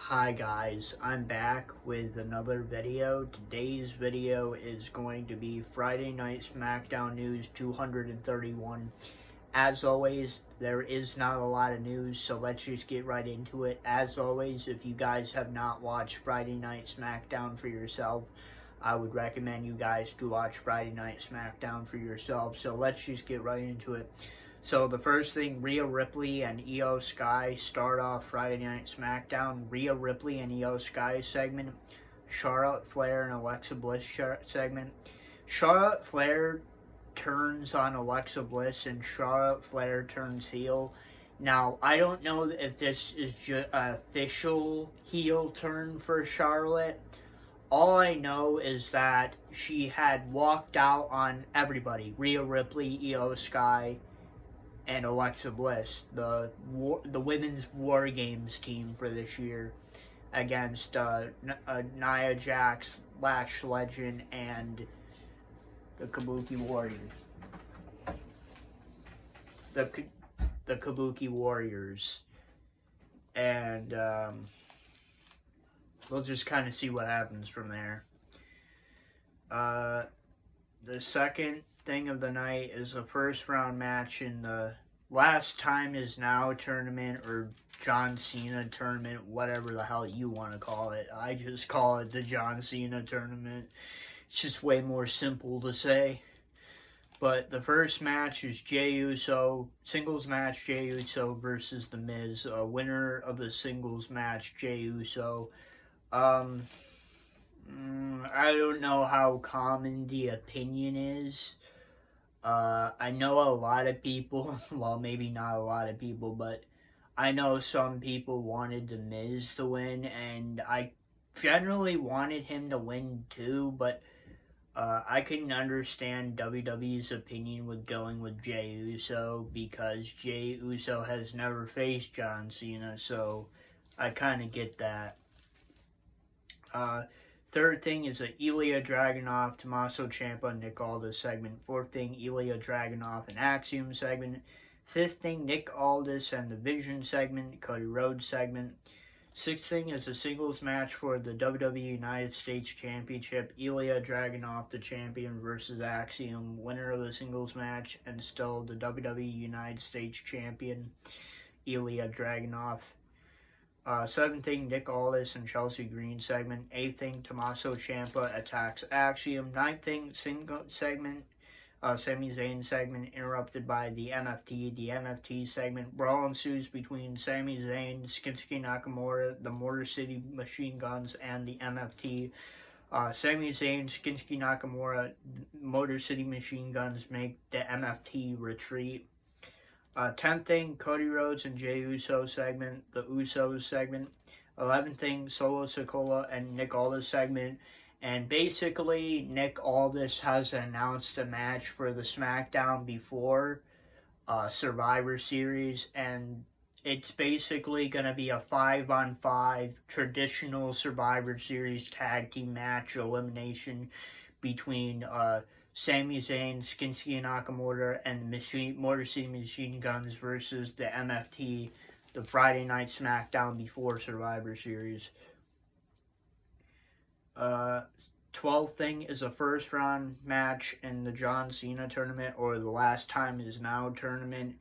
Hi guys, I'm back with another video. Today's video is going to be Friday Night Smackdown News 231. As always, there is not a lot of news, so let's just get right into it. As always, if you guys have not watched Friday Night Smackdown for yourself, I would recommend you guys to watch Friday Night Smackdown for yourself. So let's just get right into it. So the first thing, Rhea Ripley and Io Sky start off Friday Night SmackDown. Rhea Ripley and Io Sky segment. Charlotte Flair and Alexa Bliss segment. Charlotte Flair turns on Alexa Bliss and Charlotte Flair turns heel. Now, I don't know if this is just an official heel turn for Charlotte. All I know is that she had walked out on everybody. Rhea Ripley, Io Sky, and Alexa Bliss, the women's War Games team for this year, against Nia Jax, Lash Legend, and the Kabuki Warriors. The Kabuki Warriors. And we'll just kind of see what happens from there. The second thing of the night is a first round match in the Last Time Is Now tournament, or John Cena tournament, whatever the hell you want to call it. I just call it the John Cena tournament. It's just way more simple to say. But the first match is Jey Uso, singles match, Jey Uso versus The Miz. Winner of the singles match, Jey Uso. I don't know how common the opinion is. I know a lot of people, well, maybe not a lot of people, but I know some people wanted The Miz to win, and I generally wanted him to win too, but I can understand WWE's opinion with going with Jey Uso, because Jey Uso has never faced John Cena, so I kind of get that. Third thing is a Ilya Dragunov, Tommaso Ciampa, Nick Aldis segment. Fourth thing, Ilya Dragunov and Axiom segment. Fifth thing, Nick Aldis and the Vision segment, Cody Rhodes segment. Sixth thing is a singles match for the WWE United States Championship. Ilya Dragunov, the champion, versus Axiom, winner of the singles match, and still the WWE United States champion, Ilya Dragunov. Seventh thing, Nick Aldis and Chelsea Green segment. Eighth thing, Tommaso Ciampa attacks Axiom. Ninth thing, single segment, Sami Zayn segment interrupted by the MFT. The MFT segment, brawl ensues between Sami Zayn, Shinsuke Nakamura, the Motor City Machine Guns, and the MFT. Sami Zayn, Shinsuke Nakamura, Motor City Machine Guns make the MFT retreat. 10th thing, Cody Rhodes and Jey Uso segment, the Usos segment. 11th thing, Solo Sikoa and Nick Aldis segment. And basically, Nick Aldis has announced a match for the SmackDown before Survivor Series, and it's basically going to be a 5-on-5 traditional Survivor Series tag team match elimination between Sami Zayn, Shinsuke Nakamura, and the Motor City Machine Guns versus the MFT, the Friday Night SmackDown before Survivor Series. 12th thing is a first round match in the John Cena tournament, or the Last Time Is Now tournament.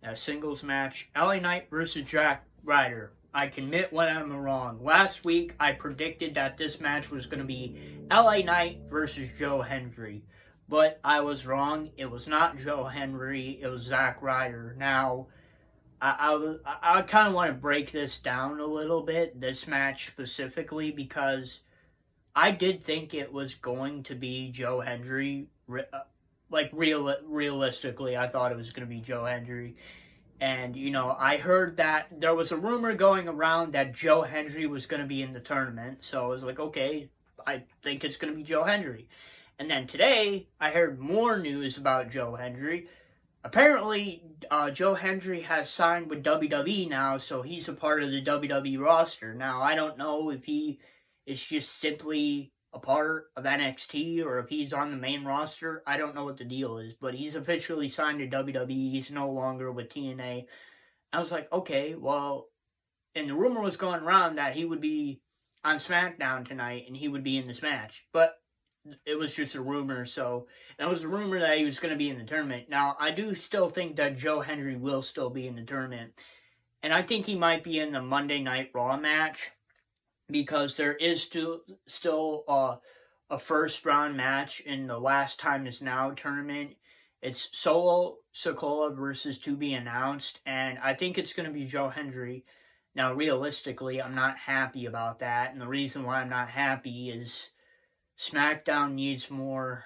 A singles match, LA Knight versus Jack Ryder. I can admit when I'm wrong. Last week, I predicted that this match was going to be LA Knight versus Joe Hendry. But I was wrong. It was not Joe Hendry. It was Zack Ryder. Now, I kind of want to break this down a little bit, this match specifically, because I did think it was going to be Joe Hendry. Realistically, I thought it was going to be Joe Hendry. And, you know, I heard that there was a rumor going around that Joe Hendry was going to be in the tournament. So I was like, okay, I think it's going to be Joe Hendry. And then today, I heard more news about Joe Hendry. Apparently, Joe Hendry has signed with WWE now, so he's a part of the WWE roster. Now, I don't know if he is just simply a part of NXT or if he's on the main roster. I don't know what the deal is, but he's officially signed to WWE. He's no longer with TNA. I was like, okay, well, and the rumor was going around that he would be on Smackdown tonight and he would be in this match. But it was just a rumor, so it was a rumor that he was going to be in the tournament. Now, I do still think that Joe Hendry will still be in the tournament, and I think he might be in the Monday Night Raw match because there is still a first round match in the Last Time Is Now tournament. It's Solo Sikoa versus to be announced, and I think it's going to be Joe Hendry. Now, realistically, I'm not happy about that, and the reason why I'm not happy is SmackDown needs more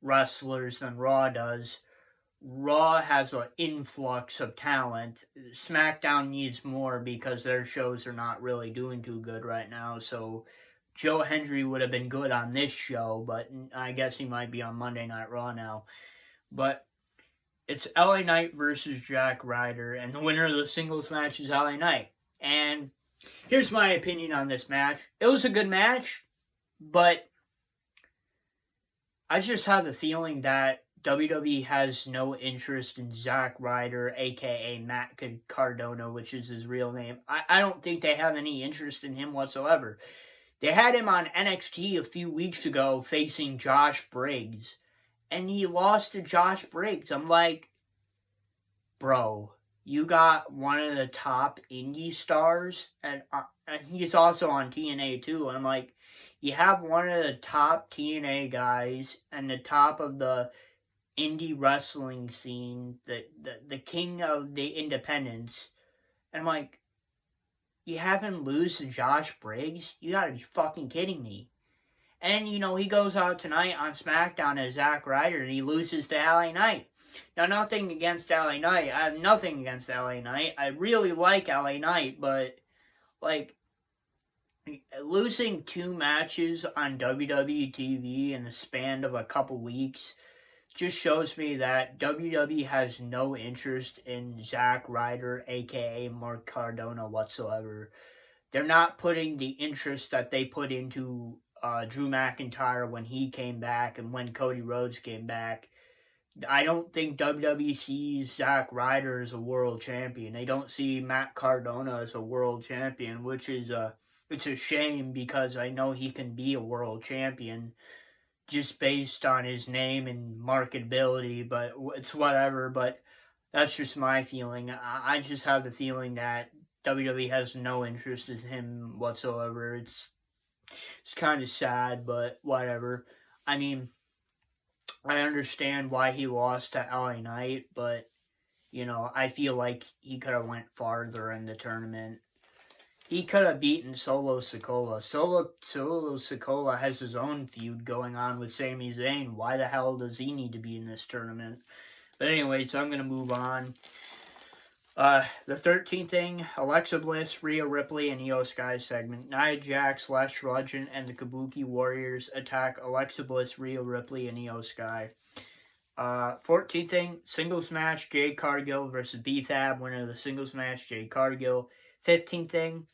wrestlers than Raw does. Raw has an influx of talent. SmackDown needs more because their shows are not really doing too good right now. So Joe Hendry would have been good on this show, but I guess he might be on Monday Night Raw now. But it's LA Knight versus Jack Ryder, and the winner of the singles match is LA Knight. And here's my opinion on this match. It was a good match, but I just have the feeling that WWE has no interest in Zack Ryder, a.k.a. Matt Cardona, which is his real name. I don't think they have any interest in him whatsoever. They had him on NXT a few weeks ago facing Josh Briggs, and he lost to Josh Briggs. I'm like, bro, you got one of the top indie stars, and he's also on TNA too, and I'm like, you have one of the top TNA guys and the top of the indie wrestling scene, the king of the independents. And I'm like, you have him lose to Josh Briggs? You gotta be fucking kidding me. And, he goes out tonight on SmackDown as Zack Ryder and he loses to LA Knight. Now, nothing against LA Knight. I have nothing against LA Knight. I really like LA Knight, but, losing 2 matches on WWE TV in the span of a couple weeks just shows me that WWE has no interest in Zack Ryder, a.k.a. Mark Cardona, whatsoever. They're not putting the interest that they put into Drew McIntyre when he came back and when Cody Rhodes came back. I don't think WWE sees Zack Ryder as a world champion. They don't see Matt Cardona as a world champion, which is it's a shame because I know he can be a world champion just based on his name and marketability, but it's whatever. But that's just my feeling. I just have the feeling that WWE has no interest in him whatsoever. It's kind of sad, but whatever. I mean, I understand why he lost to LA Knight, but, I feel like he could have went farther in the tournament. He could have beaten Solo Sikoa. Solo Sikoa has his own feud going on with Sami Zayn. Why the hell does he need to be in this tournament? But anyway, so I'm going to move on. The 13th thing, Alexa Bliss, Rhea Ripley, and Io Sky segment. Nia Jax, Lash Legend, and the Kabuki Warriors attack Alexa Bliss, Rhea Ripley, and Io Sky. 14th thing, singles match, Jade Cargill versus B-Fab. Winner of the singles match, Jade Cargill. 15th thing,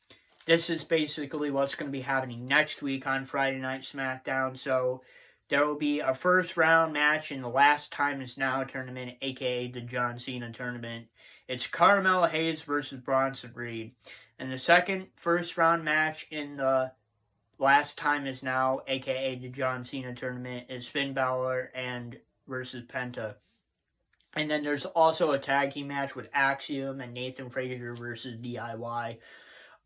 this is basically what's going to be happening next week on Friday Night SmackDown. So there will be a first round match in the Last Time Is Now tournament, aka the John Cena tournament. It's Carmelo Hayes versus Bronson Reed. And the second first round match in the Last Time Is Now, aka the John Cena tournament, is Finn Balor and versus Penta. And then there's also a tag team match with Axiom and Nathan Frazier versus DIY.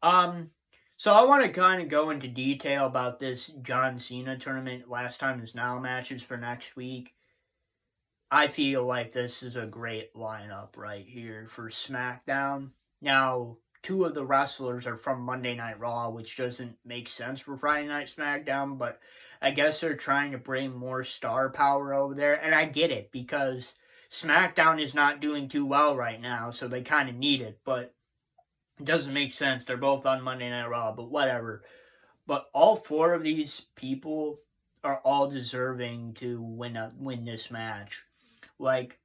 So I want to kind of go into detail about this John Cena tournament, Last Time Is Now matches for next week. I feel like this is a great lineup right here for SmackDown. Now, 2 of the wrestlers are from Monday Night Raw, which doesn't make sense for Friday Night SmackDown, but I guess they're trying to bring more star power over there, and I get it, because SmackDown is not doing too well right now, so they kind of need it, but it doesn't make sense. They're both on Monday Night Raw, but whatever. But all 4 of these people are all deserving to win this match. Like,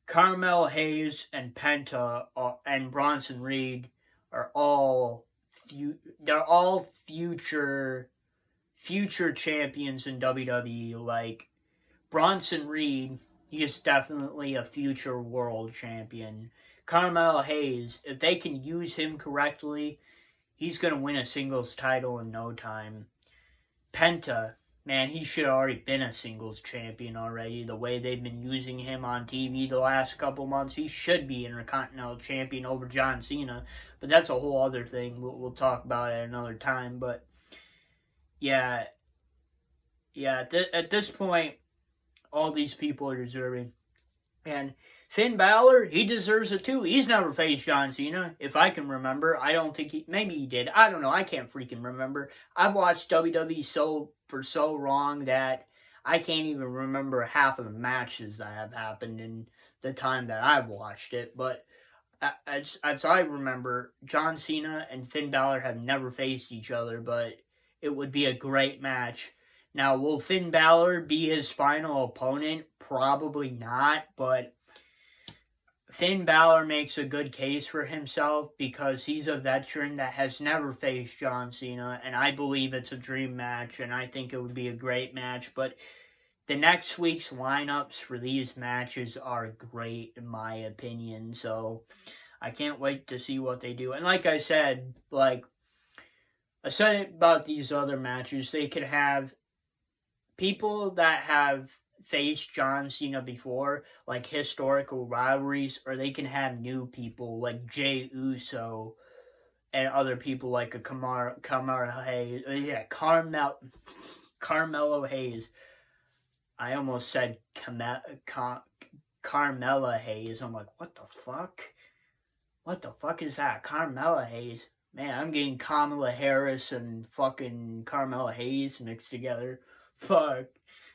Carmel Hayes and Penta and Bronson Reed are all future champions in WWE. Like, Bronson Reed, he is definitely a future world champion. Carmelo Hayes, if they can use him correctly, he's going to win a singles title in no time. Penta, man, he should have already been a singles champion already. The way they've been using him on TV the last couple months, he should be Intercontinental Champion over John Cena. But that's a whole other thing. We'll talk about it another time. But yeah, at this point, all these people are deserving. And Finn Balor, he deserves it too. He's never faced John Cena, if I can remember. I don't think maybe he did. I don't know. I can't freaking remember. I've watched WWE for so long that I can't even remember half of the matches that have happened in the time that I've watched it. But as I remember, John Cena and Finn Balor have never faced each other, but it would be a great match. Now, will Finn Balor be his final opponent? Probably not, but Finn Balor makes a good case for himself because he's a veteran that has never faced John Cena, and I believe it's a dream match, and I think it would be a great match, but the next week's lineups for these matches are great, in my opinion, so I can't wait to see what they do. And like I said, I said it about these other matches, they could have people that have faced John Cena before, like historical rivalries, or they can have new people like Jey Uso and other people like a Carmelo Hayes. I almost said Carmella Hayes. I'm like, what the fuck? What the fuck is that? Carmella Hayes. Man, I'm getting Kamala Harris and fucking Carmella Hayes mixed together. Fuck.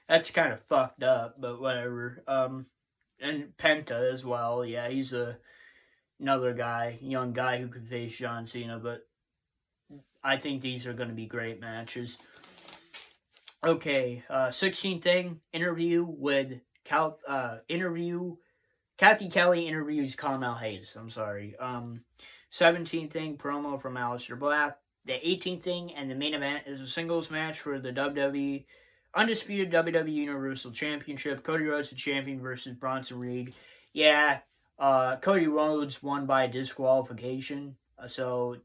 That's kind of fucked up, but whatever. And Penta as well. Yeah, he's another guy, young guy who could face John Cena, but I think these are going to be great matches. Okay, 16th thing, Kathy Kelly interviews Carmel Hayes. I'm sorry. 17th thing, promo from Aleister Black. The 18th thing and the main event is a singles match for the WWE Undisputed WWE Universal Championship. Cody Rhodes, the champion, versus Bronson Reed. Yeah, Cody Rhodes won by disqualification. Still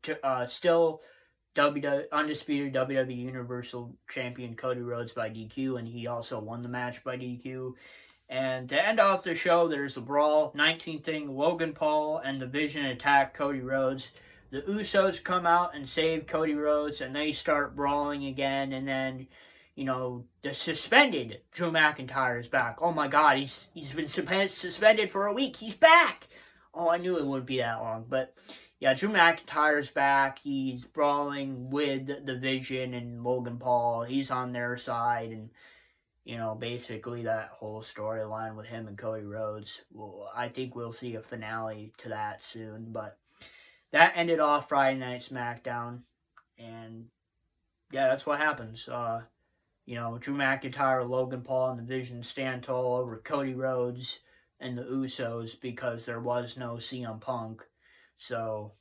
Undisputed WWE Universal Champion Cody Rhodes by DQ, and he also won the match by DQ. And to end off the show, there's a brawl. 19th thing, Logan Paul and the Vision attack Cody Rhodes. The Usos come out and save Cody Rhodes, and they start brawling again, and then, the suspended Drew McIntyre is back. Oh my god, he's been suspended for a week. He's back! Oh, I knew it wouldn't be that long, but yeah, Drew McIntyre's back. He's brawling with the Vision and Logan Paul. He's on their side, and basically that whole storyline with him and Cody Rhodes. Well, I think we'll see a finale to that soon, but that ended off Friday Night Smackdown, and yeah, that's what happens. Drew McIntyre, Logan Paul, and the Vision stand tall over Cody Rhodes and the Usos because there was no CM Punk. So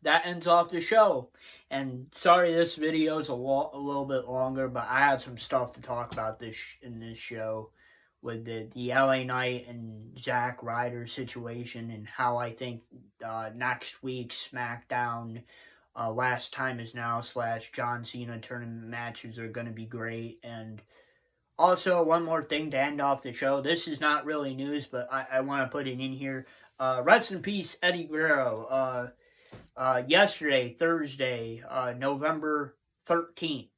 that ends off the show. And sorry this video is a little bit longer, but I had some stuff to talk about in this show with the LA Knight and Zack Ryder situation, and how I think next week's SmackDown Last Time Is Now / John Cena tournament matches are going to be great. And also, one more thing to end off the show. This is not really news, but I want to put it in here. Rest in peace, Eddie Guerrero. Yesterday, Thursday, November 13th,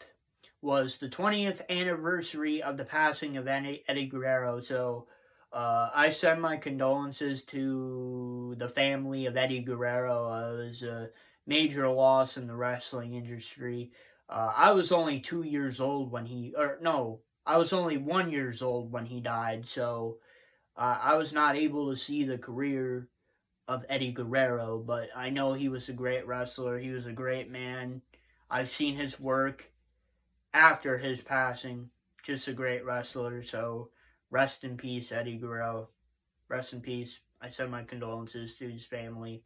was the 20th anniversary of the passing of Eddie Guerrero. So, I send my condolences to the family of Eddie Guerrero. It was a major loss in the wrestling industry. I was only 2 years old when I was only 1 year old when he died, so I was not able to see the career of Eddie Guerrero, but I know he was a great wrestler. He was a great man. I've seen his work after his passing. Just a great wrestler, so rest in peace, Eddie Guerrero. Rest in peace. I send my condolences to his family.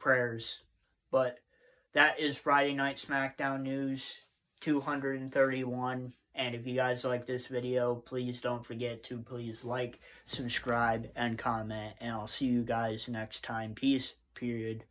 Prayers. But that is Friday Night Smackdown News 231. And if you guys like this video, please don't forget to please like, subscribe, and comment. And I'll see you guys next time. Peace, period.